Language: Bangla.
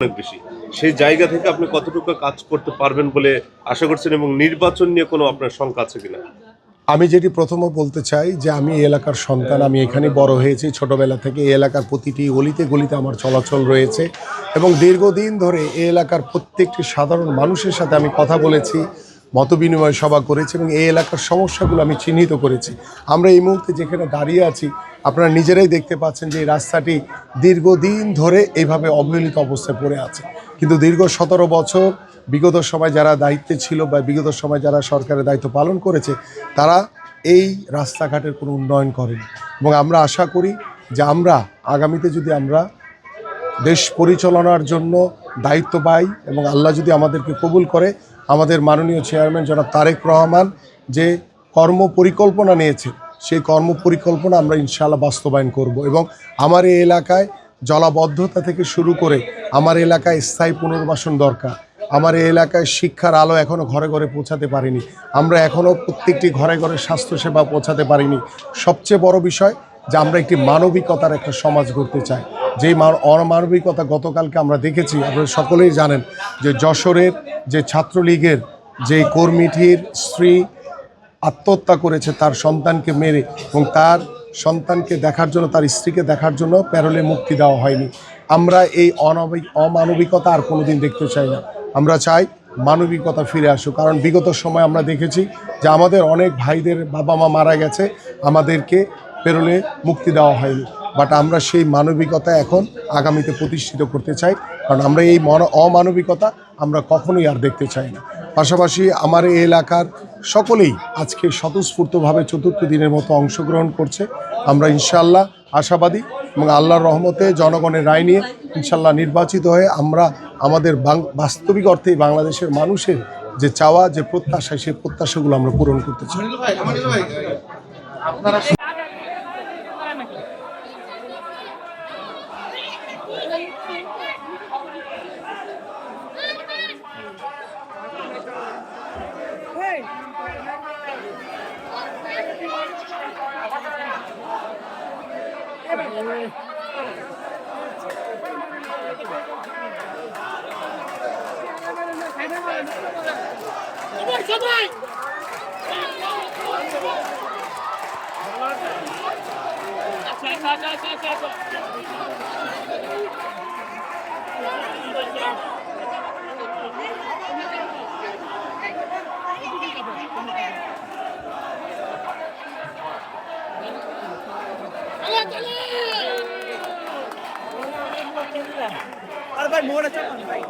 অনেক বেশি সেই জায়গা থেকে আপনি কতটুকু কাজ করতে পারবেন বলে আশা করছেন এবং নির্বাচন নিয়ে কোনো আপনার শঙ্কা আছে কিনা? আমি যেটি প্রথমে বলতে চাই যে আমি এই এলাকার সন্তান, আমি এখানে বড় হয়েছি। ছোটবেলা থেকে এই এলাকার প্রতিটি গলিতে গলিতে আমার চলাচল রয়েছে এবং দীর্ঘদিন ধরে এই এলাকার প্রত্যেকটি সাধারণ মানুষের সাথে আমি কথা বলেছি, মতবিনিময় সভা করেছি এবং এই এলাকার সমস্যাগুলো আমি চিহ্নিত করেছি। আমরা এই মুহূর্তে যেখানে দাঁড়িয়ে আছি আপনারা নিজেরাই দেখতে পাচ্ছেন যে এই রাস্তাটি দীর্ঘদিন ধরে এইভাবে অবহেলিত অবস্থায় পড়ে আছে। কিন্তু দীর্ঘ 17 বছর বিগত সময় যারা দায়িত্বে ছিল বা বিগত সময় যারা সরকারের দায়িত্ব পালন করেছে তারা এই রাস্তাঘাটের কোনো উন্নয়ন করেনি এবং আমরা আশা করি যে আমরা আগামীতে যদি আমরা দেশ পরিচালনার জন্য দায়িত্ব পাই এবং আল্লাহ যদি আমাদেরকে কবুল করে, আমাদের মাননীয় চেয়ারম্যান জনাব তারেক রহমান যে কর্মপরিকল্পনা নিয়েছে সেই কর্মপরিকল্পনা আমরা ইনশাআল্লাহ বাস্তবায়ন করব এবং আমার এই এলাকায় জলাবদ্ধতা থেকে শুরু করে আমার এলাকায় স্থায়ী পুনর্বাসন দরকার। আমার এই এলাকায় শিক্ষার আলো এখনও ঘরে ঘরে পৌঁছাতে পারিনি, আমরা এখনও প্রত্যেকটি ঘরে ঘরে স্বাস্থ্যসেবা পৌঁছাতে পারিনি। সবচেয়ে বড় বিষয় যে আমরা একটি মানবিকতার একটা সমাজ গড়তে চাই। যেই অমানবিকতা গতকালকে আমরা দেখেছি, আপনারা সকলেই জানেন যে যশোরের যে ছাত্রলীগের যে কর্মীটির স্ত্রী আত্মহত্যা করেছে তার সন্তানকে মেরে, এবং তার সন্তানকে দেখার জন্য, তার স্ত্রীকে দেখার জন্য প্যারোলে মুক্তি দেওয়া হয়নি। আমরা এই অমানবিকতা আর কোনোদিন দেখতে চাই না। আমরা চাই মানবিকতা ফিরে আসুক, কারণ বিগত সময় আমরা দেখেছি যে আমাদের অনেক ভাইদের বাবা মা মারা গেছে, আমাদেরকে প্যারোলে মুক্তি দেওয়া হয়নি। বাট আমরা সেই মানবিকতা এখন আগামীতে প্রতিষ্ঠিত করতে চাই, কারণ আমরা এই অমানবিকতা আমরা কখনোই আর দেখতে চাই না। পাশাপাশি আমার এই এলাকার সকলেই আজকে স্বতঃস্ফূর্তভাবে চতুর্থ দিনের মতো অংশগ্রহণ করছে। আমরা ইনশাআল্লাহ আশাবাদী, এবং আল্লাহর রহমতে জনগণের রায় নিয়ে ইনশাআল্লাহ নির্বাচিত হয়ে আমরা আমাদের বাস্তবিক অর্থেই বাংলাদেশের মানুষের যে চাওয়া, যে প্রত্যাশা, সেই প্রত্যাশাগুলো আমরা পূরণ করতে চাই। अरे भाई मोड़ अच्छा भाई